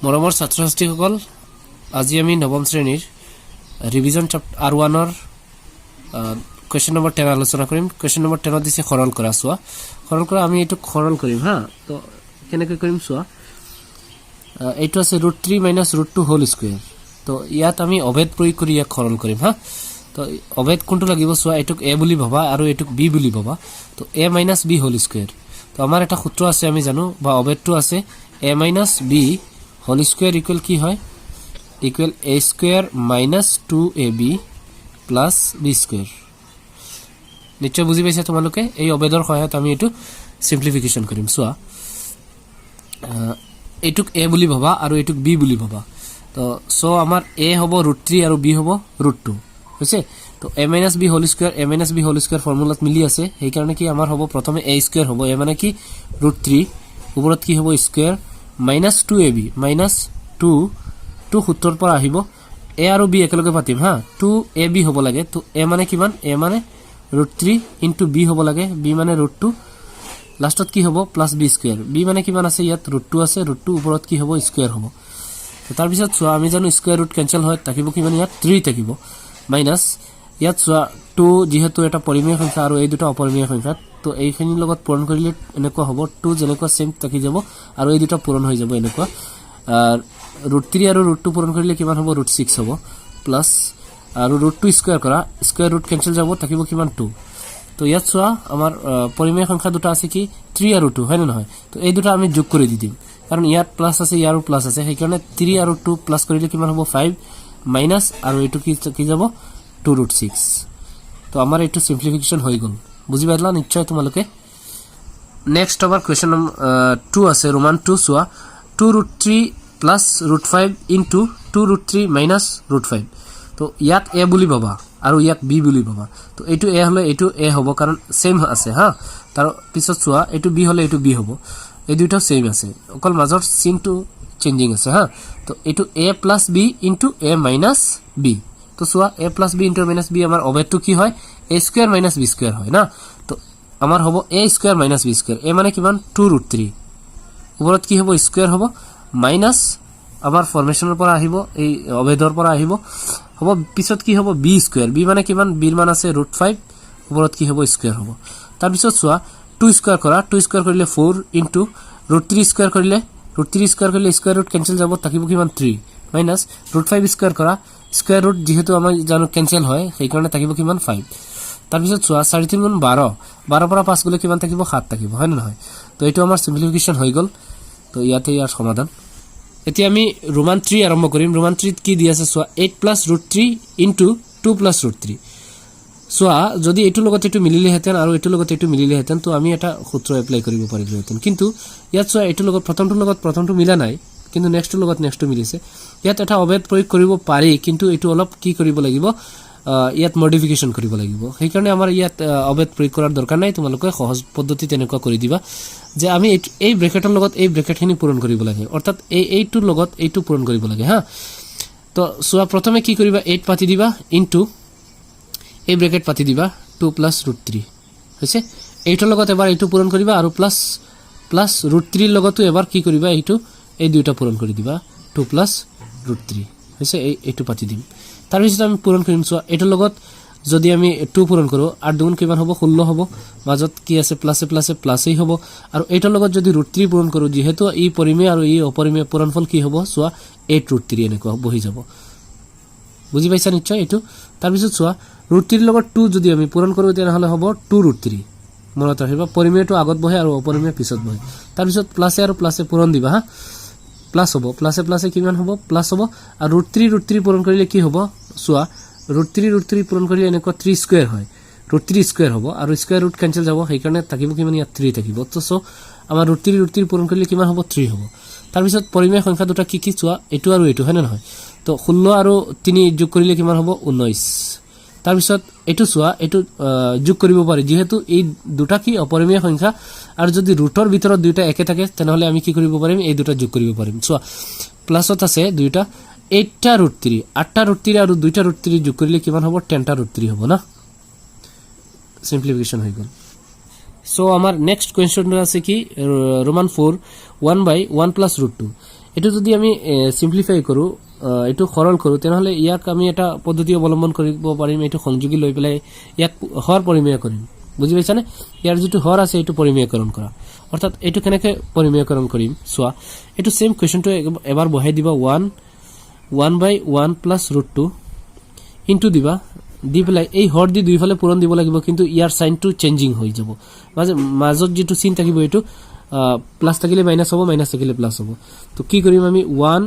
মৰমৰ ছাত্ৰ ছাত্ৰীসকল আজি আমি নৱম শ্ৰেণীৰ ৰিভিজন চেপ্টাৰ R1 ৰ কোৱেশ্চন নম্বৰ 10 আলোচনা কৰিম কোৱেশ্চন নম্বৰ 10 দিছে সৰল কৰা চোৱা সৰল কৰা আমি এটো সৰল কৰিম হা তো কেনেকৈ কৰিম চোৱা এইটো আছে √3 - √2 হোল স্কয়াৰ তো ইয়াত আমি অভেদ প্ৰয়োগ কৰি ইয়াক সৰল কৰিম হা তো অভেদ কোনটো লাগিব চোৱা এটুক a বুলি ভাবা আৰু এটুক b বুলি ভাবা তো a - b হোল স্কয়াৰ তো আমাৰ এটা সূত্ৰ আছে আমি জানো বা অভেদটো আছে a - b whole square equal কি হয় equal a square - 2ab plus b square নিশ্চয় বুঝি পাইছা তোমালোকে এই অবেদৰ সহায়ত আমি এটো সিম্পলিফিকেশন কৰিম সোয়া এটুক a বুলি ভাবা আৰু এটুক b বুলি ভাবা তো সো আমাৰ a হ'ব √3 আৰু b হ'ব √2 হৈছে তো a - b whole square a - b whole square ফৰ্মুলাত মিলি আছে সেই কাৰণে কি আমাৰ হ'ব প্ৰথমে a স্কয়াৰ হ'ব a মানে কি √3 ওপৰত কি হ'ব স্কয়াৰ -2ab -2 সূত্ৰৰ পৰা আহিব a আৰু b একেলগে পাতিম হা 2ab হ'ব লাগে তো a মানে কিমান a মানে √3 * b হ'ব লাগে b মানে √2 লাষ্টত কি হ'ব প্লাস b স্কয়ার b মানে কিমান আছে ইয়াত √2 আছে √2 ওপৰত কি হ'ব স্কয়াৰ হ'ব তো তাৰ পিছত চোৱা আমি জানো স্কয়াৰ ৰুট কেনসেল হয় থাকিব কিমান ইয়াত 3 থাকিব মাইনাস ইয়াত চোৱা 2 যেহেতু এটা পৰিমেয় সংখ্যা আৰু এই দুটা অপৰিমেয় সংখ্যা তো এইখিনি লগত পূৰণ কৰিলে এনেকুৱা হ'ব 2 যেনেকুৱা সেম থাকি যাব আৰু এই দুটা পূৰণ হৈ যাব এনেকুৱা √3 আৰু √2 পূৰণ কৰিলে কিমান হ'ব √6 হ'ব প্লাস আৰু √2 স্কয়াৰ কৰা স্কয়াৰ ৰুট কেনসেল যাব থাকিব কিমান 2 তো ইয়াত চোৱা আমাৰ পৰিমেয় সংখ্যা দুটা আছে কি 3 আৰু 2 হয় না নহয় তো এই দুটা আমি যোগ কৰি দি দিম কাৰণ ইয়াত প্লাস আছে ইয়াৰো প্লাস আছে সেই কাৰণে 3 আৰু 2 প্লাস কৰিলে কিমান হ'ব 5 মাইনাস আৰু এটো কি যাব 2√6 তো আমাৰ এটো সিম্পলিফিকেশন হৈ গল বুজি পাইলা নিশ্চয় তোমালোকে নেক্সট আবার কোয়েশ্চন নম্বর 2 আছে রোমান 2 সোয়া 2√3 প্লাস √5 ইনটু 2√3 মাইনাস √5 তো ইয়াত a বুলি ভাবা আৰু ইয়াত b বুলি ভাবা তো এইটো a হলে এইটো a হ'ব কাৰণ সেম আছে হা তাৰ পিছত চোৱা এইটো b হলে এইটো b হ'ব এই দুটো সেম আছে অকল মাজৰ চিনটো চেঞ্জিং আছে হা তো এইটো a plus b into a minus b তো চোৱা a plus b into minus b আমাৰ অবেদটো কি হয় a square minus b square হয় না তো আমাৰ হ'ব a square minus b square a মানে কিমান 2√3 ওপৰত কি হ'ব স্কয়াৰ হ'ব মাইনাস আমাৰ ফৰমেশনৰ পৰা আহিব এই অবেদৰ পৰা আহিব হ'ব পিছত কি হ'ব b স্কয়াৰ b মানে কিমান b মান আছে √5 ওপৰত কি হ'ব স্কয়াৰ হ'ব তাৰ পিছত চোৱা 2 স্কয়াৰ কৰা 2 স্কয়াৰ কৰিলে 4 ইনটু √3 স্কয়াৰ কৰিলে স্কয়াৰ ৰুট কেনসেল যাব থাকিব কিমান 3 মাইনাস √5 স্কয়াৰ কৰা স্কয়াৰ ৰুট যেহেতু আমাৰ জানো কেনসেল হয় সেই কাৰণে থাকিব কিমান 5 তাৰ পিছত চোৱা 4 3 গুণ 12 12 পৰা 5 গলে কিমান থাকিব 7 থাকিব হয় না নহয় তো এটো আমাৰ সিম্পলিফিকেশন হৈ গল তো ইয়াতে ইয়াৰ সমাধান এতিয়া আমি ৰোমান 3 আৰম্ভ কৰিম ৰোমান 3 কি দি আছে চোৱা 8 + √3 * 2 + √3 চোৱা যদি এটো লগত এটো মিলিলে হেতেন আৰু এটো লগত এটো মিলিলে হেতেন তো আমি এটা সূত্ৰ এপ্লাই কৰিব পাৰিলো হেতেন কিন্তু ইয়াত চোৱা এটো লগত প্ৰথমটো মিলা নাই কিন্তু নেক্সটৰ লগত নেক্সটটো মিলিছে ইয়াত এটা অবেদ প্ৰয়োগ কৰিব পাৰি কিন্তু এটো অলপ কি কৰিব লাগিব ইয়াত মডিফিকেশন কৰিব লাগিব সেই কাৰণে আমাৰ ইয়াত অবেদ প্ৰয়োগ কৰাৰ দৰকাৰ নাই তোমালোকে সহজ পদ্ধতি তেনেকুৱা কৰি দিবা যে আমি এই ব্ৰেকেটৰ লগত এই ব্ৰেকেটখিনি পূৰণ কৰিব লাগে অৰ্থাৎ এইটোৰ লগত এইটো পূৰণ কৰিব লাগে হা তো সোয়া প্ৰথমে কি কৰিবা 8 পাতি দিবা ইনটু এই ব্ৰেকেট পাতি দিবা 2 + √3 হৈছে এইটোৰ লগত এবাৰ এইটো পূৰণ কৰিবা আৰু প্লাস √3 লগতো এবাৰ কি কৰিবা এই দুটা পূৰণ কৰি দিবা 2 + √3 হৈছে এইটো পাতি দিম তাৰ পিছত আমি পূৰণ কৰিম চোৱা এটোৰ লগত যদি আমি 2 পূৰণ কৰো 8 দুগুণ কিমান হ'ব 16 হ'ব মাজত কি আছে প্লাসই হ'ব আৰু এইটোৰ লগত যদি √3 পূৰণ কৰো যেহেতু ই পৰিমেয় আৰু ই অপৰিমেয় পূৰণফল কি হ'ব চোৱা 8√3 এনেকুৱা বহি যাব বুজি পাইছা নিশ্চয় এটো তাৰ পিছত চোৱা √3 লগত 2 যদি আমি পূৰণ কৰো তেনহলে হ'ব 2√3 মনত ৰাখিবা পৰিমেয়টো আগত বহে আৰু অপৰিমেয় পিছত বহে তাৰ পিছত প্লাসে আৰু প্লাসে পূৰণ দিবা হা প্লাস হ'ব প্লাসে কিমান হ'ব প্লাস হ'ব আৰু √3 পূৰণ কৰিলে কি হ'ব চোৱা √3 পূৰণ কৰিলে এনেকুৱা 3 স্কয়াৰ হয় √3 স্কয়াৰ হ'ব আৰু স্কয়াৰ ৰুট কেনসেল যাব সেই কাৰণে থাকিব কিমান ইয়াত 3 থাকিব তো সো আমাৰ √3 পূৰণ কৰিলে কিমান হ'ব 3 হ'ব তাৰ পিছত পৰিমেয় সংখ্যা দুটা কি চোৱা এটো আৰু এটো হয় না নহয় তো 16 আৰু 3 যোগ কৰিলে কিমান হ'ব 19 তাৰ পিছত এটো চোৱা এটো যোগ কৰিব পাৰি যেহেতু এই দুটা কি অপৰিমেয় সংখ্যা আৰু যদি ৰুটৰ ভিতৰত দুটা একে থাকে তেনহলে আমি কি কৰিব পাৰিম এই দুটা যোগ কৰিব পাৰিম চোৱা প্লাসত আছে দুটা 8টা √3 8টা √3 আৰু 2টা √3 যোগ কৰিলে কিমান হ'ব 10টা √3 হ'ব না সিম্পলিফিকেশন হৈ গল সো আমাৰ নেক্সট কোৱেশ্চন আছে কি ৰোমান 4 1/1 + √2 এটো যদি আমি সিম্পলিফাই কৰো এটো সৰল কৰো তেনেহলে ইয়াক আমি এটা পদ্ধতি অৱলম্বন কৰিব পাৰিম এটো সংযোগী লৈ পেলাই ইয়াক হৰ পৰিমেয় কৰিম বুজি পাইছানে ইয়াৰ যেটো হৰ আছে এটো পৰিমেয়কৰণ কৰা অৰ্থাৎ এটো কেনেকৈ পৰিমেয়কৰণ কৰিম সোৱা এটো সেম কোৱেশ্চনটো এবাৰ বহাই দিবা 1/1 +√2 ইনটু দিবা দি পেলাই এই হৰ দি দুইফালে পূৰণ দিব লাগিব কিন্তু ইয়াৰ সাইনটো চেঞ্জিং হৈ যাব মাজত যেটো চিন থাকিব এটো প্লাস থাকিলে মাইনাস হ'ব মাইনাস থাকিলে প্লাস হ'ব তো কি কৰিম আমি 1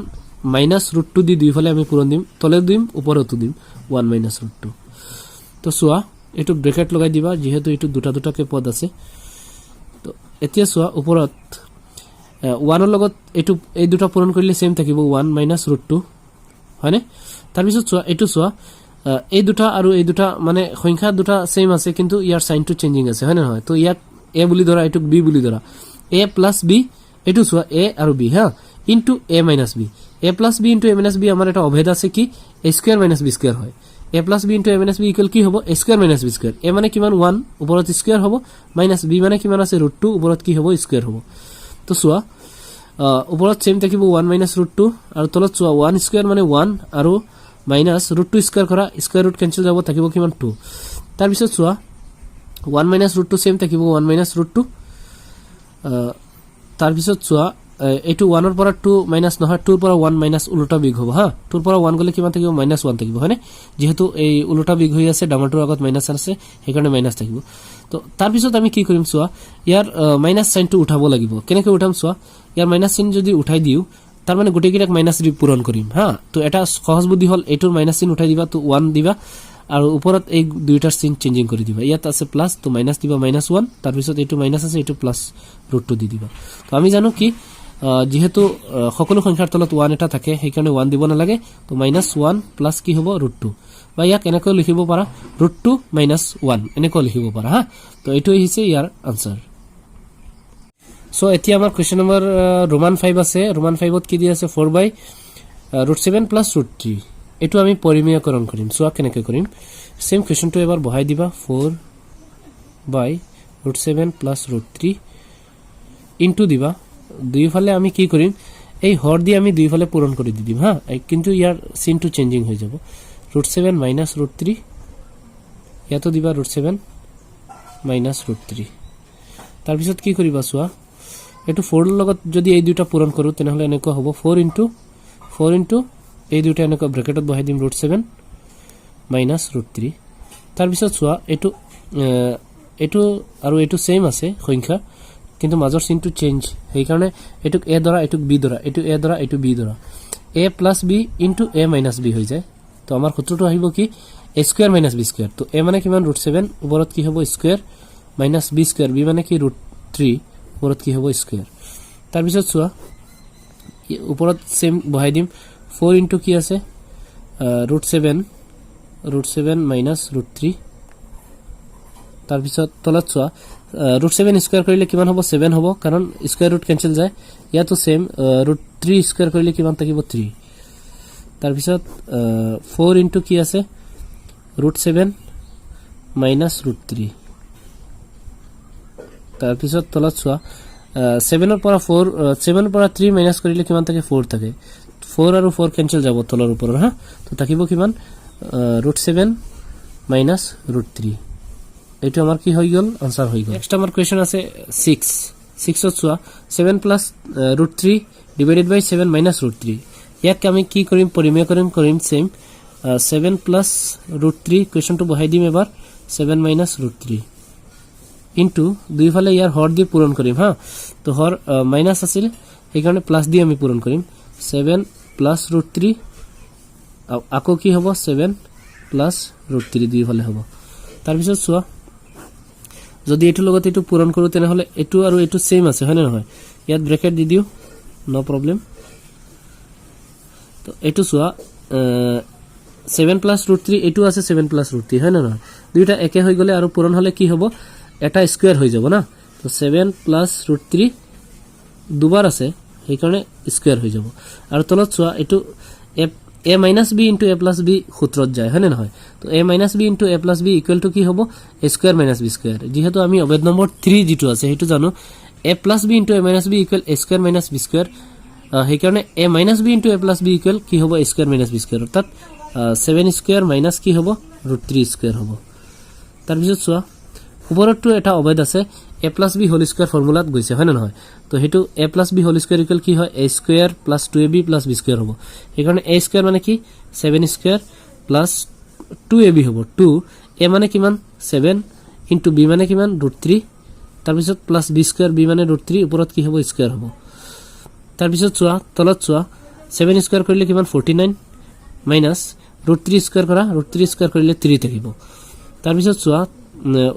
-√2 দি দুইফালে আমি পূৰণ দিম তলে দিম ওপৰতো দিম 1 -√2 তো সোৱা এটো ব্ৰেকেট লগাই দিবা যেহেতু এটো দুটা কে পদ আছে তো এতিয়া সোৱা ওপৰত 1 ৰ লগত এটো এই দুটা পূৰণ কৰিলে সেম থাকিব 1 -√2 হয়নে তাৰ পিছত সোৱা এটো সোৱা এই দুটা আৰু এই দুটা মানে সংখ্যা দুটা সেম আছে কিন্তু ইয়াৰ সাইনটো চেঞ্জিং আছে হয় না নহয় তো ইয়াক a বুলি ধৰা এটো b বুলি ধৰা a + b এটো সোৱা a আৰু b হা into a - b a + b into a - b আমাৰ এটা অভেদ আছে কি a² - b² হয় a + b into a - b equal কি হ'ব a² - b² a মানে কিমান 1 ওপৰত স্কয়াৰ হ'ব মাইনাস b মানে কিমান আছে √2 ওপৰত কি হ'ব স্কয়াৰ হ'ব তো সোৱা ওপৰত সেম থাকিব 1 -√2 আৰু তলত সোৱা 1² মানে 1 আৰু মাইনাস √2 স্কয়াৰ কৰা স্কয়াৰ ৰুট কেনসেল যাব থাকিব কিমান 2 তাৰ পিছত সোৱা 1 -√2 সেম থাকিব 1 -√2 তাৰ পিছত সোৱা এটো 1 ৰ পৰা 2 মাইনাস নহয় 2 ৰ পৰা 1 মাইনাস উল্টা বিগ হ'ব হা 2 ৰ পৰা 1 গলে কিমান থাকিব -1 থাকিব হয়নে যেহেতু এই উল্টা বিগ হৈ আছে ডাঙৰটোৰ আগত মাইনাস আছে হেকাৰণে মাইনাস থাকিব তো তাৰ পিছত আমি কি কৰিম সোৱা ইয়াৰ মাইনাস সাইনটো উঠাব লাগিব কেনেকৈ উঠাম সোৱা ইয়াৰ মাইনাস সাইন যদি উঠাই দিও তাৰ মানে গোটেইকেইটাক মাইনাস দি পূৰণ কৰিম হা তো এটা সহজ বুদ্ধি হল এটোৰ মাইনাস সাইন উঠাই দিবা তো 1 দিবা আৰু ওপৰত এই দুইটাৰ সাইন চেঞ্জিং কৰি দিবা ইয়াত আছে প্লাস তো মাইনাস দিবা -1 তাৰ পিছত এটো মাইনাস আছে এটো প্লাস √2 দি দিবা তো আমি জানো কি যেহেতু সকলো সংখ্যাৰ তলত 1 এটা থাকে হেকাৰণে 1 দিব নালাগে তো -1 প্লাস কি হ'ব √2 বা ইয়াক এনেকৈ লিখিব পাৰা √2 - 1 এনেকৈ লিখিব পাৰা হা তো এটো হৈছে ইয়াৰ আনসাৰ সো এতিয়া আমাৰ কোৱেশ্চন নম্বৰ ৰোমান 5 আছে ৰোমান 5 ত কি দি আছে 4/√7 + √3 এটো আমি পৰিমেয়কৰণ কৰিম সোৱা কেনেকৈ কৰিম সেম কোৱেশ্চনটো এবাৰ বহাই দিবা 4/√7 + √3 ইনটু দিবা দুইফালে আমি কি কৰিম এই হৰ দি আমি দুইফালে পূৰণ কৰি দিম হা কিন্তু ইয়াৰ চিনটো চেঞ্জিং হৈ যাব √7 - √3 ইয়াতো দিবা √7 - √3 তাৰ পিছত কি কৰিবা সোৱা এটো 4 ৰ লগত যদি এই দুটা পূৰণ কৰো তেনেহলে এনেকৈ হ'ব 4 ইনটু এই দুটা এনেকৈ ব্ৰেকেটত বহাই দিম √7 - √3 তাৰ পিছত সোৱা এটো আৰু এটো সেম আছে সংখ্যা কিন্তু মাজৰ চিনটো চেঞ্জ হেই কাৰণে এটুক a ধৰা এটুক b ধৰা এটু a ধৰা এটু b ধৰা a + b into a - b হৈ যায় তো আমাৰ সূত্ৰটো আহিব কি a² - b² তো a মানে কিমান √7 ওপৰত কি হ'ব স্কয়াৰ মাইনাস b² b মানে কি √3 ওপৰত কি হ'ব স্কয়াৰ তাৰ পিছত সোৱা ওপৰত সেম বহাই দিম 4 ইনটু কি আছে √7 -√3 তাৰ পিছত তলত সোৱা √7 স্কয়াৰ কৰিলে কিমান হ'ব 7 হ'ব কাৰণ স্কয়াৰ ৰুট কেনসেল যায় ইয়াতো সেম √3 স্কয়াৰ কৰিলে কিমান থাকিব 3 তাৰ পিছত 4 ইনটু কি আছে √7 - √3 তাৰ পিছত তলত সোৱা 7 ৰ পৰা 3 মাইনাস কৰিলে কিমান থাকে 4 থাকে 4 আৰু 4 কেনসেল যাব তলৰ ওপৰৰ হা তো থাকিব কিমান √7 - √3 এটো আমাৰ কি হৈ গল আনসাৰ হৈ গল নেক্সট আমাৰ কোৱেশ্চন আছে 6 ত সোৱা 7 + √3 ডিভাইডেড বাই 7 - √3 ইয়াক আমি কি কৰিম পৰিমেয়কৰণ কৰিম সেম 7 + √3 কোৱেশ্চনটো বহাই দিম এবাৰ 7 - √3 ইনটু দুইফালে ইয়াৰ হৰ দি পূৰণ কৰিম হা তো হৰ মাইনাস আছিল এই কাৰণে প্লাস দি আমি পূৰণ কৰিম 7 + √3 আকৌ কি হ'ব 7 + √3 দুইফালে হ'ব তাৰ পিছত সোৱা যদি এটো লগত এটো পূৰণ কৰো তেনেহলে এটো আৰু এটো সেম আছে হয় না নহয় ইয়াত ব্ৰেকেট দি দিও নো প্ৰবলেম তো এটো সোৱা 7 + √3 এটো আছে 7 + √3 হয় না নহয় দুইটা একে হৈ গলে আৰু পূৰণ হলে কি হ'ব এটা স্কয়াৰ হৈ যাব না তো 7 + √3 দুবাৰ আছে সেই কাৰণে স্কয়াৰ হৈ যাব আৰু তলত সোৱা এটো a - b into a + b সূত্ৰত যায় হয় না নহয় তো a - b into a + b equal to কি হ'ব a² - b² যেহেতু আমি অভেদ নম্বৰ 3 যেটো আছে হেতু জানো a + b into a - b equal a² - b² সেইকাৰণে a minus b into a plus b equal কি হ'ব a square minus b square অৰ্থাৎ 7 স্কয়াৰ মাইনাছ কি হ'ব √3 স্কয়াৰ হ'ব তাৰ পিছত চোৱা ওপৰতো এটা অবৈধ আছে a plus b whole square ফৰ্মুলাত গৈছে হয় না নহয় তো হেতু a plus b whole square equal কি হয় a square plus 2ab plus b square হ'ব সেইকাৰণে a স্কয়াৰ মানে কি 7 স্কয়াৰ প্লাছ 2ab হ'ব 2 a মানে কিমান 7 ইনটু b মানে কিমান √3 তাৰ পিছত প্লাছ b স্কয়াৰ b মানে √3 ওপৰত কি হ'ব স্কয়াৰ হ'ব তাৰ পিছত চোৱা তলত চোৱা 7 স্কয়াৰ কৰিলে কিমান 49 মাইনাছ √3 স্কয়াৰ কৰা √3 স্কয়াৰ কৰিলে 3 থাকিব তাৰ পিছত চোৱা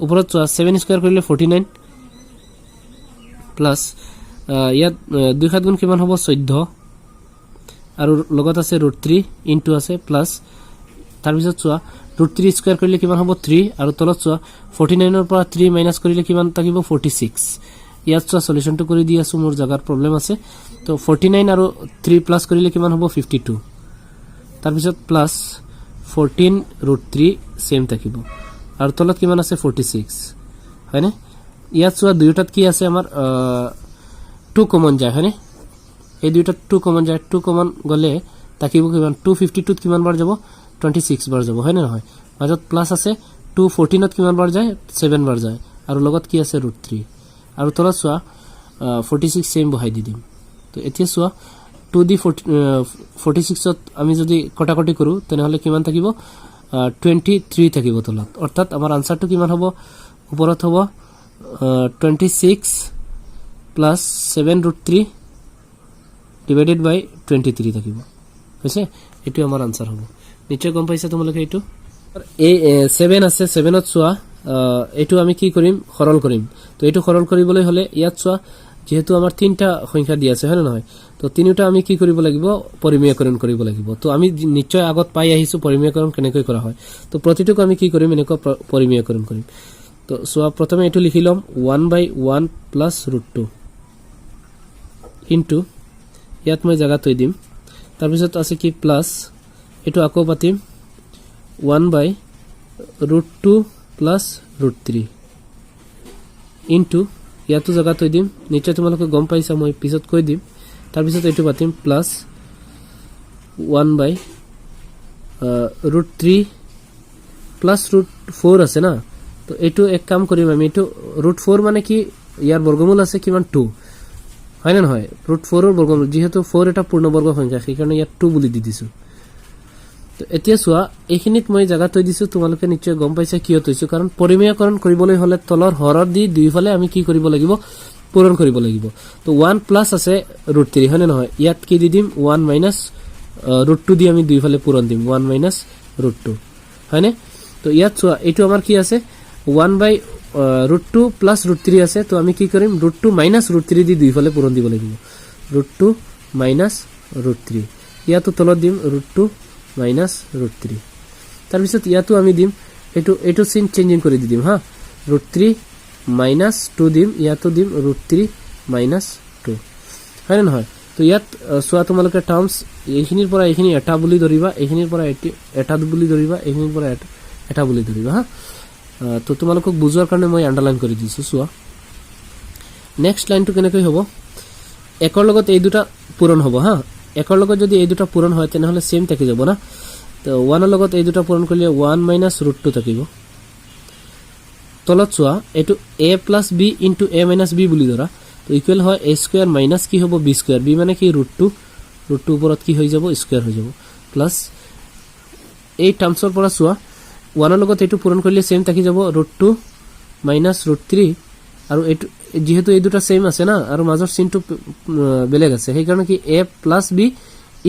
ওপৰত চোৱা 7 স্কয়াৰ কৰিলে 49 প্লাস ইয়াত 2 7 গুণ কিমান হ'ব 14 আৰু লগত আছে √3 ইনটু আছে প্লাস তাৰ পিছত চোৱা √3 স্কয়াৰ কৰিলে কিমান হ'ব 3 আৰু তলত চোৱা 49 ৰ পৰা 3 মাইনাস কৰিলে কিমান থাকিব 46 ইয়াত চোৱা সলিউশনটো কৰি দি আছো মোৰ জাগাৰ প্ৰবলেম আছে তো 49 আৰু 3 প্লাস কৰিলে কিমান হ'ব 52 তাৰ পিছত প্লাস 14 √3 সেম থাকিব আৰু তলত কিমান আছে 46 হয়নে ইয়াত চোৱা দুইটাত কি আছে আমাৰ 2 কমন যায় হয়নে এই দুইটাত 2 কমন যায় 2 কমন গলে থাকিব কিমান 252 ত কিমান বাৰ যাব 26 বাৰ যাব হয় না নহয় মাজত প্লাস আছে 214 ত কিমান বাৰ যায় 7 বাৰ যায় আৰু লগত কি আছে √3 আৰু তলত চোৱা 46 সেম বহাই দি দিম তো এতিয়া চোৱা 2 দি 46 ত আমি যদি কটাকটি কৰো তেনেহলে কিমান থাকিব 23 থাকিব তলত অৰ্থাৎ আমাৰ আনসাৰটো কিমান হ'ব ওপৰত হ'ব 26 প্লাস 7 √3 ডিভাইডেড বাই 23 থাকিব হৈছে এটো আমাৰ আনসাৰ হ'ব নিশ্চয় গম পাইছা তোমালোকে এটো এই 7 আছে 7 ত চোৱা এটো আমি কি কৰিম সৰল কৰিম তো এটো সৰল কৰিবলৈ হলে ইয়াত চোৱা যেহেতু আমাৰ তিনটা সংখ্যা দি আছে হয় না নহয় তো তিনিটা আমি কি কৰিব লাগিব পৰিমেয়কৰণ কৰিব লাগিব তো আমি নিশ্চয় আগত পাই আহিছো পৰিমেয়কৰণ কেনেকৈ কৰা হয় তো প্ৰতিটোক আমি কি কৰিম এনেকৈ পৰিমেয়কৰণ কৰিম তো চোৱা প্ৰথমে এটো লিখি লম 1/1 প্লাস √2 ইনটু ইয়াত মই জায়গা তৈ দিম তাৰ পিছত আছে কি প্লাস এটো আকৌ পাতিম 1/√2 প্লাস √3 ইনটু ইয়াতো জায়গা তৈ দিম নিশ্চয় তোমালোকে গম পাইছা মই পিছত কৈ দিম তাৰ পিছত এটো পাতিম প্লাস 1/√3 প্লাস √4 আছে না তো এটো এক কাম কৰিম আমি এটো √4 মানে কি ইয়াৰ বৰ্গমূল আছে কিমান 2 হয় না নহয় √4 ৰ বৰ্গমূল যেহেতু 4 এটা পূৰ্ণবৰ্গ সংখ্যা সেইকাৰণে ইয়াত 2 বুলি দি দিছো তো এতিয়া চোৱা এইখিনিত মই জায়গা তৈ দিছো তোমালোকে নিশ্চয় গম পাইছা কিয় তৈছো কাৰণ পৰিমেয়কৰণ কৰিবলৈ হলে তলৰ হৰৰ দি দুইফালে আমি কি কৰিব লাগিব পূৰণ কৰিব লাগিব তো 1 প্লাস আছে √3 হয় না নহয় ইয়াত কি দি দিম 1 মাইনাস √2 দি আমি দুইফালে পূৰণ দিম 1 মাইনাস √2 হয়নে তো ইয়াত চোৱা এটো আমাৰ কি আছে 1/√2 প্লাস √3 আছে তো আমি কি কৰিম √2 মাইনাস √3 দি দুইফালে পূৰণ দিব লাগিব √2 মাইনাস √3 ইয়াতো তলত দিম √2 মাইনাস √3 তাৰ পিছত ইয়াতো আমি দিম এটো চিন চেঞ্জিং কৰি দি দিম হা √3 মাইনাস 2 দিম ইয়াতো দিম √3 মাইনাস 2 হয় না নহয় তো ইয়াত সোয়া তোমালোকে টার্মস এইখিনিৰ পৰা এইখিনি এটা বুলি ধৰিবা এইখিনিৰ পৰা এটা বুলি ধৰিবা এইখিনিৰ পৰা এটা বুলি ধৰিবা হা তো তোমালোকক বুজোৱাৰ কাৰণে মই আন্ডাৰলাইন কৰি দিছো সোয়া নেক্সট লাইনটো কেনেকৈ হ'ব একৰ লগত এই দুটা পূৰণ হ'ব হা একৰ লগত যদি এই দুটা পূৰণ হয় তেনেহলে সেম থাকি যাব না তো 1 ৰ লগত এই দুটা পূৰণ কৰিলে 1 মাইনাস √2 থাকিব তলত চোৱা এটো a plus b into a minus b বুলি ধৰা তো ইকুৱেল হয় a স্কয়াৰ মাইনাস কি হ'ব b স্কয়াৰ b মানে কি √2 ওপৰত কি হৈ যাব স্কয়াৰ হৈ যাব প্লাস এই টাৰ্মছৰ পৰা চোৱা 1 ৰ লগত এটো পূৰণ কৰিলে সেম থাকি যাব √2 মাইনাস √3 আৰু এটো যেহেতু এই দুটা সেম আছে না আৰু মাজৰ চিনটো বেলেগ আছে সেই কাৰণে কি a plus b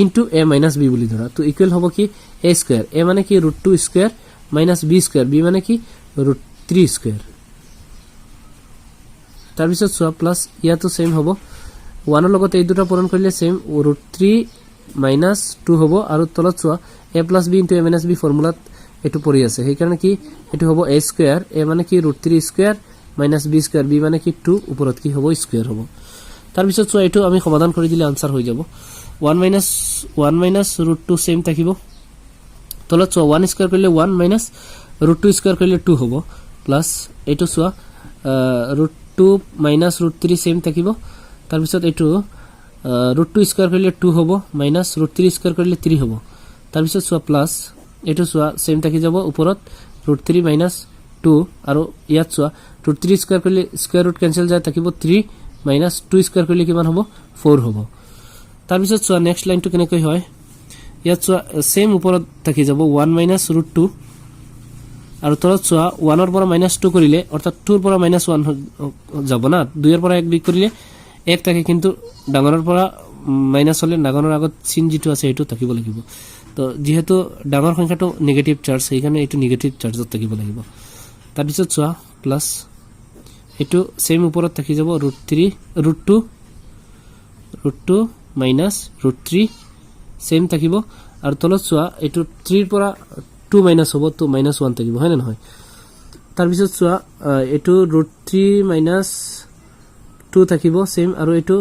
into a minus b বুলি ধৰা তো ইকুৱেল হ'ব কি a স্কয়াৰ a মানে কি √2 square minus b square b মানে কি √3 স্কয়াৰ তাৰ পিছত সোয়া প্লাস ইয়াতো সেম হ'ব 1 ৰ লগত এই দুটা পূৰণ কৰিলে সেম √3 মাইনাস 2 হ'ব আৰু তলত সোয়া a plus b into a minus b ফৰ্মুলাত এটো পৰি আছে সেই কাৰণে কি এটো হ'ব a স্কয়াৰ a মানে কি √3 square minus b square b মানে কি 2 ওপৰত কি হ'ব স্কয়াৰ হ'ব তাৰ পিছত সোয়া এটো আমি সমাধান কৰি দিলে আনসাৰ হৈ যাব 1 মাইনাস √2 সেম থাকিব তলত সোয়া 1 স্কয়াৰ কৰিলে 1 মাইনাস √2 স্কয়াৰ কৰিলে 2 হ'ব প্লাস এটো সোয়া √2 মাইনাস √3 সেম থাকিব তাৰ পিছত এটো √2 স্কয়াৰ কৰিলে 2 হ'ব মাইনাস √3 স্কয়াৰ কৰিলে 3 হ'ব তাৰ পিছত সোৱা প্লাস এটো সোৱা সেম থাকি যাব ওপৰত √3 মাইনাস 2 আৰু ইয়াত সোৱা √3 স্কয়াৰ কৰিলে স্কয়াৰ ৰুট কেনসেল যায় থাকিব 3 মাইনাস 2 স্কয়াৰ কৰিলে কিমান হ'ব 4 হ'ব তাৰ পিছত সোৱা নেক্সট লাইনটো কেনেকৈ হয় ইয়াত সোৱা সেম ওপৰত থাকি যাব 1 মাইনাস √2 আৰু তলত সোৱা 1 ৰ পৰা মাইনাস 2 কৰিলে অৰ্থাৎ 2 ৰ পৰা মাইনাস 1 যাব না 2 ৰ পৰা 1 বিক কৰিলে 1 থাকে কিন্তু ডাঙৰৰ পৰা মাইনাস হলে ডাঙৰৰ আগত চিন যেটো আছে এটো থাকিব লাগিব তো যেহেতু ডাঙৰ সংখ্যাটো নেগেটিভ চাৰ্জ সেইকাৰণে এটো নেগেটিভ চাৰ্জত থাকিব লাগিব তাৰ পিছত সোৱা প্লাস এটো সেম ওপৰত থাকি যাব √2 মাইনাস √3 সেম থাকিব আৰু তলত সোৱা এটো 3 ৰ পৰা 2 মাইনাস হ'ব তো মাইনাস 1 থাকিব হয় না নহয় তাৰ পিছত সোৱা এটো √3 মাইনাস 2 থাকিব সেম আৰু এটো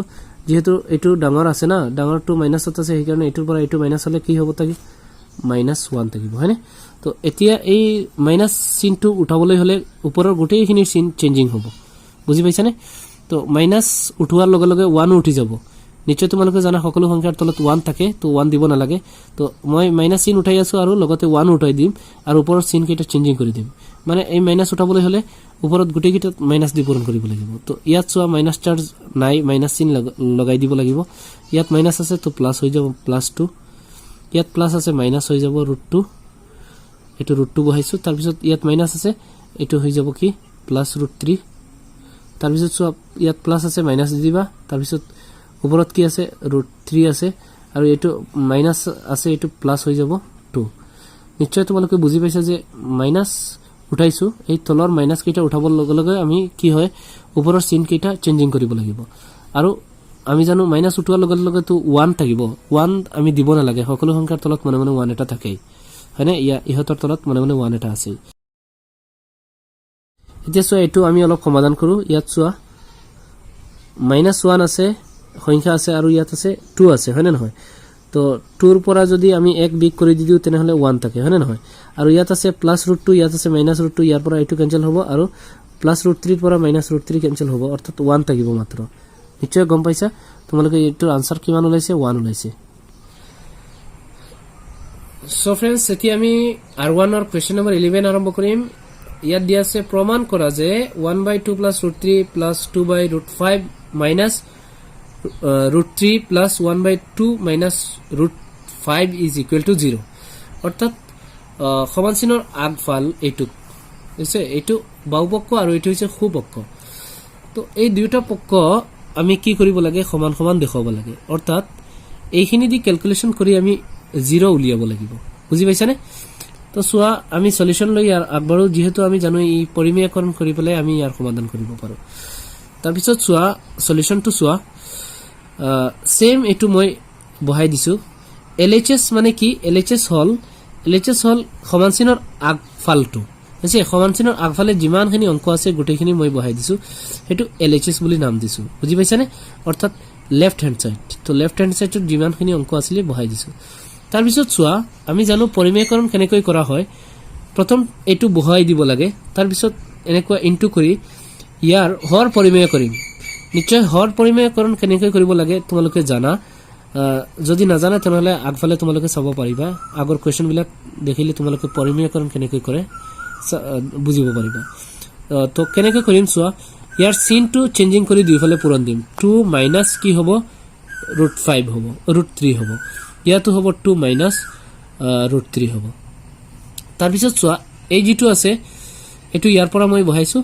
যেহেতু এটো ডাঙৰ আছে না ডাঙৰটো মাইনাসত আছে সেইকাৰণে এটোৰ পৰা এটো মাইনাস হলে কি হ'ব তাকি মাইনাস 1 থাকিব হয়নে তো এতিয়া এই মাইনাস চিনটো উঠাবলৈ হলে ওপৰৰ গোটেইখিনি চিন চেঞ্জিং হ'ব বুজি পাইছানে তো মাইনাস উঠোৱাৰ লগে লগে 1 উঠি যাব নিশ্চয় তোমালোকে জানা সকলো সংখ্যাৰ তলত 1 থাকে তো 1 দিব নালাগে তো মই মাইনাস চিন উঠাই আছো আৰু লগতে 1 উঠাই দিম আৰু ওপৰৰ চিন কেইটা চেঞ্জিং কৰি দিম মানে এই মাইনাস উঠাবলৈ হলে ওপৰত গুটি কিটা মাইনাস দি পূৰণ কৰিব লাগিব তো ইয়াত সোৱা মাইনাস চাৰ্জ নাই মাইনাস চিন লগাই দিব লাগিব ইয়াত মাইনাস আছে তো প্লাস হৈ যাব +2 ইয়াত প্লাস আছে মাইনাস হৈ যাব √2 এটো √2 বহাইছো তাৰ পিছত ইয়াত মাইনাস আছে এটো হৈ যাব কি +√3 তাৰ পিছত সোৱা ইয়াত প্লাস আছে মাইনাস দি দিবা তাৰ পিছত ওপৰত কি আছে √3 আছে আৰু এটো মাইনাস আছে এটো প্লাস হৈ যাব 2 নিশ্চয় তোমালোকে বুজি পাইছা যে মাইনাস উঠাইছো এই তলৰ মাইনাস কেইটা উঠাবৰ লগে লগে আমি কি হয় ওপৰৰ চিন কেইটা চেঞ্জিং কৰিব লাগিব আৰু আমি জানো মাইনাস উঠোৱাৰ লগে লগে তো 1 থাকিব 1 আমি দিব নালাগে সকলো সংখ্যাৰ তলত মনে মনে 1 এটা থাকে হয়নে ইহতৰ তলত মনে মনে 1 এটা আছে এতিয়া সোৱা এটো আমি অলপ সমাধান কৰো ইয়াত সোৱা -1 আছে সংখ্যা আছে আৰু ইয়াত আছে 2 আছে হয়নে নহয় তো 2 ৰ পৰা যদি আমি 1 বিক কৰি দিও তেনেহলে 1 থাকে হয়নে নহয় আৰু ইয়াত আছে +√2 ইয়াত আছে -√2 ইয়াৰ পৰা এটো কেনসেল হ'ব আৰু +√3 ৰ পৰা -√3 কেনসেল হ'ব অৰ্থাৎ 1 থাকিব মাত্ৰ নিশ্চয় গম পাইছা তোমালোকে এটো আনসাৰ কিমান ওলাইছে 1 ওলাইছে সো फ्रेंड्स এতিয়া আমি R1 ৰ কোৱেশ্চন নম্বৰ 11 আৰম্ভ কৰিম ইয়াত দিয়া আছে প্ৰমাণ কৰা যে 1/2 +√3 +2/5 -√3 +1/2 -√5 is equal to 0 অৰ্থাৎ সমান চিনৰ আগফাল এইটো হৈছে এইটো বাওপক্ষ আৰু এইটো হৈছে সোপক্ষ তো এই দুইটা পক্ষ আমি কি কৰিব লাগে সমান সমান দেখাব লাগে অৰ্থাৎ এইখিনি দি ক্যালকুলেশন কৰি আমি 0 উলিয়াব লাগিব বুজি পাইছানে তো সোৱা আমি সলিউশন লৈ আগবাৰো যেহেতু আমি জানো এই পৰিমেয়কৰণ কৰি পেলাই আমি ইয়াৰ সমাধান কৰিব পাৰো তাৰ পিছত সোৱা সলিউশনটো সোৱা সেম এটো মই বহাই দিছো LHS মানে কি LHS হল সমান চিনৰ আগফালটো আছে সমান চিনৰ আগফালে যিমানখিনি অংক আছে গোটেইখিনি মই বহাই দিছো হেতু LHS বুলি নাম দিছো বুজি পাইছানে অৰ্থাৎ লেফট হ্যান্ড সাইড তো লেফট হ্যান্ড সাইডত যিমানখিনি অংক আছিল বহাই দিছো তাৰ পিছত সোৱা আমি জানো পৰিমেয়কৰণ কেনেকৈ কৰা হয় প্ৰথম এটো বহাই দিব লাগে তাৰ পিছত এনেকুৱা ইনটু কৰি ইয়াৰ হৰ পৰিমেয় কৰিম নিশ্চয় হৰ পৰিমেয়কৰণ কেনেকৈ কৰিব লাগে তোমালোকে জানা যদি নাজানা তেনেহলে আগফালে তোমালোকে চাব পাৰিবা আগৰ কোৱেশ্চন বিলাক দেখিলে তোমালোকে পৰিমেয়কৰণ কেনেকৈ কৰে বুজিব পাৰিবা তো কেনেকৈ কৰিম সোৱা ইয়াৰ চিনটো চেঞ্জিং কৰি দুইফালে পূৰণ দিম 2 মাইনাস কি হ'ব √5 হ'ব √3 হ'ব ইয়াতো হ'ব 2 মাইনাস √3 হ'ব তাৰ পিছত সোৱা এই যেটো আছে এটো ইয়াৰ পৰা মই বহাইছো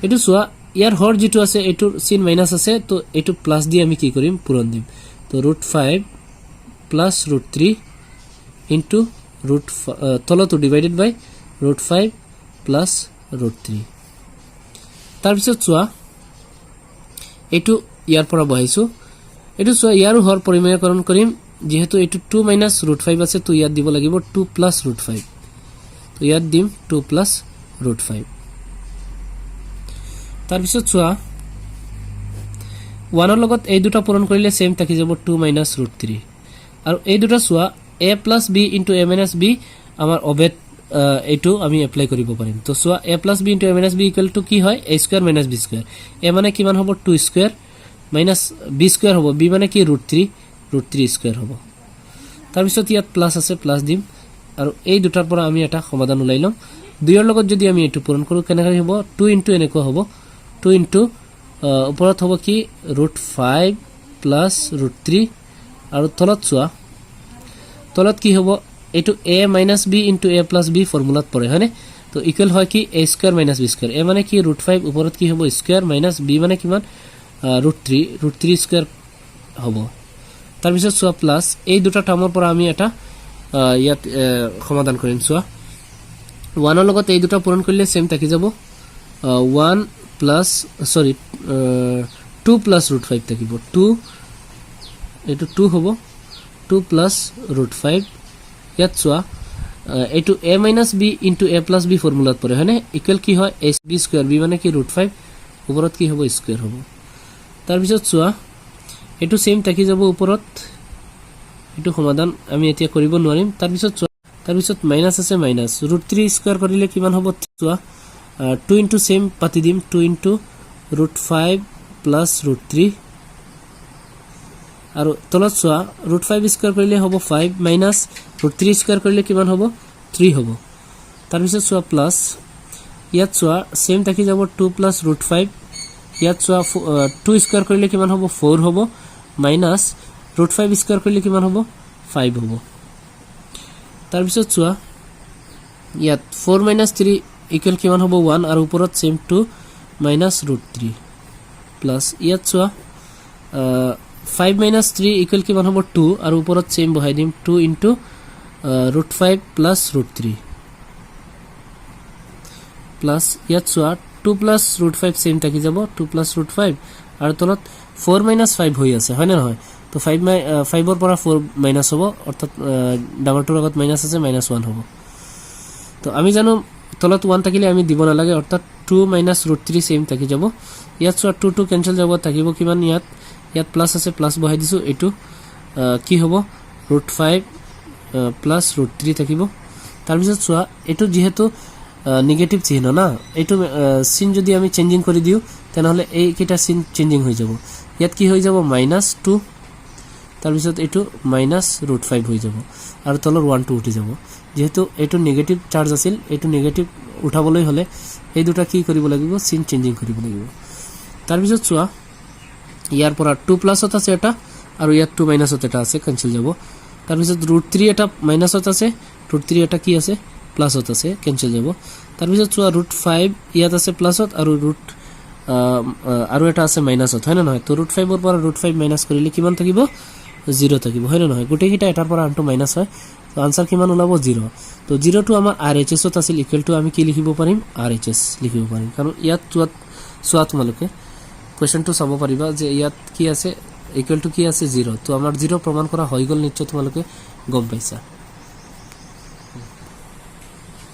এটো সোৱা ইয়াৰ হৰ যেটো আছে এটোৰ চিন মাইনাস আছে তো এটো প্লাস দি আমি কি কৰিম পূৰণ দিম তো √5 প্লাস √3 ইনটু তলটো ডিভাইডেড বাই √5 প্লাস √3 তাৰ পিছত সোৱা এটো ইয়াৰ পৰা বহাইছো এটো সোৱা ইয়াৰ হৰ পৰিমেয়কৰণ কৰিম যেহেতু এটো 2 মাইনাস √5 আছে তো ইয়াত দিব লাগিব 2 প্লাস √5 তো ইয়াত দিম 2 প্লাস √5 তাৰ পিছত সোৱা 1 ৰ লগত এই দুটা পূৰণ কৰিলে সেম থাকি যাব 2 মাইনাস √3 আৰু এই দুটা সোৱা a plus b into a minus b আমাৰ অবেদ এটো আমি এপ্লাই কৰিব পাৰিম তো সোৱা a plus b into a minus b equal to কি হয় a square minus b square a মানে কিমান হ'ব 2 square মাইনাছ বি স্কোৱাৰ হ'ব বি মানে কি √3 স্কোৱাৰ হ'ব তাৰপিছত ইয়াত প্লাছ আছে প্লাছ দিম আৰু এই দুটাৰ পৰা আমি এটা সমাধান উলাই লম 2 ৰ লগত যদি আমি এটো পূৰণ কৰো কেনেকৈ হ'ব 2 ইনটু এনেকৈ হ'ব 2 ইনটু ওপৰত হ'ব কি √5 প্লাছ √3 আৰু তলত চোৱা তলত কি হ'ব এটো a minus b into a plus b ফৰ্মুলাত পৰে হয়নে তো ইকুৱেল হয় কি a square minus b square a মানে কি √5 ওপৰত কি হ'ব স্কয়াৰ মাইনাছ b মানে কিমান √3 স্কয়াৰ হ'ব তাৰ পিছত চোৱা প্লাছ এই দুটা টাৰ্মৰ পৰা আমি এটা ইয়াত সমাধান কৰিম চোৱা 1 ৰ লগত এই দুটা পূৰণ কৰিলে সেম থাকি যাব 1 প্লাছ সৰি 2 প্লাছ √5 থাকিব 2 এটো 2 হ'ব 2 প্লাছ √5 ইয়াত চোৱা এটো a minus b into a plus b ফৰ্মুলাত পৰে হয়নে ইকুৱেল কি হয় a b স্কয়াৰ b মানে কি √5 ওপৰত কি হ'ব স্কয়াৰ হ'ব তাৰ পিছত চোৱা এটো সেম থাকি যাব ওপৰত এটো সমাধান আমি এতিয়া কৰিব নোৱাৰিম তাৰ পিছত মাইনাছ আছে মাইনাছ √3 স্কয়াৰ কৰিলে কিমান হ'ব চোৱা 2 ইনটু সেম পাতি দিম 2 ইনটু √5 প্লাছ √3 আৰু তলত চোৱা √5 স্কয়াৰ কৰিলে হ'ব 5 মাইনাছ √3 স্কয়াৰ কৰিলে কিমান হ'ব 3 হ'ব তাৰ পিছত চোৱা প্লাছ ইয়াত চোৱা সেম থাকি যাব 2 প্লাছ √5 ইয়াত চোৱা 2 স্কয়াৰ কৰিলে কিমান হ'ব 4 হ'ব মাইনাছ √5 স্কয়াৰ কৰিলে কিমান হ'ব 5 হ'ব তাৰ পিছত চোৱা ইয়াত 4 মাইনাছ 3 ইকুৱেল কিমান হ'ব 1 আৰু ওপৰত সেম 2 মাইনাছ √3 প্লাছ ইয়াত চোৱা 5 minus 3 equal কিমান হ'ব 2 আৰু ওপৰত সেম বহাই দিম 2 into √5 plus √3 plus ইয়াত চোৱা 2 plus √5 সেম থাকি যাব 2 plus √5 আৰু তলত 4 minus 5 হৈ আছে হয় না নহয় তো 5 ৰ পৰা 4 মাইনাস হ'ব অৰ্থাৎ ডাঙৰটোৰ লগত মাইনাস আছে -1 হ'ব তো আমি জানো তলত 1 থাকিলে আমি দিব নালাগে অৰ্থাৎ 2 minus √3 সেম থাকি যাব ইয়াত চোৱা 2 কেনসেল যাব থাকিব কিমান ইয়াত প্লাস আছে প্লাস বহাই দিছো এটো কি হ'ব √5 প্লাস √3 থাকিব তাৰ পিছত চোৱা এটো যেহেতু নেগেটিভ চিহ্ন না এটো চিন যদি আমি চেঞ্জিং কৰি দিও তেনেহলে এই কিটা চিন চেঞ্জিং হৈ যাব ইয়াত কি হৈ যাব -2 তাৰ পিছত এটো -√5 হৈ যাব আৰু তলৰ 1 2 উঠি যাব যেহেতু এটো নেগেটিভ চাৰ্জ আছিল এটো নেগেটিভ উঠাবলৈ হলে এই দুটা কি কৰিব লাগিব চিন চেঞ্জিং কৰিব লাগিব তাৰ পিছত চোৱা ইয়াৰ পৰা 2 প্লাসত আছে এটা আৰু ইয়াত 2 মাইনাসত এটা আছে কেনসেল যাব তাৰ পিছত √3 এটা মাইনাসত আছে √3 এটা কি আছে প্লাসত আছে কেনসেল যাব তাৰ পিছত চোৱা √5 ইয়াত আছে প্লাসত আৰু এটা আছে মাইনাসত হয় না নহয় তো √5 ৰ পৰা √5 মাইনাস কৰিলে কিমান থাকিব 0 থাকিব হয় না নহয় গোটেই কিটা এটাৰ পৰা আনটো মাইনাস হয় তো आंसर কিমান ওলাব 0 তো 0 টো আমাৰ RHS ত আছিল ইকুৱেল টু আমি কি লিখিব পাৰিম RHS লিখিব পাৰিম কাৰণ ইয়াত চোৱা তোমালোকে क्वेश्चन तो চাব পাৰিবা যে ইয়াত কি আছে ইকুৱেল টু কি আছে 0 তো আমাৰ 0 প্ৰমাণ কৰা হৈ গল নিশ্চয় তোমালোকে গম পাইছা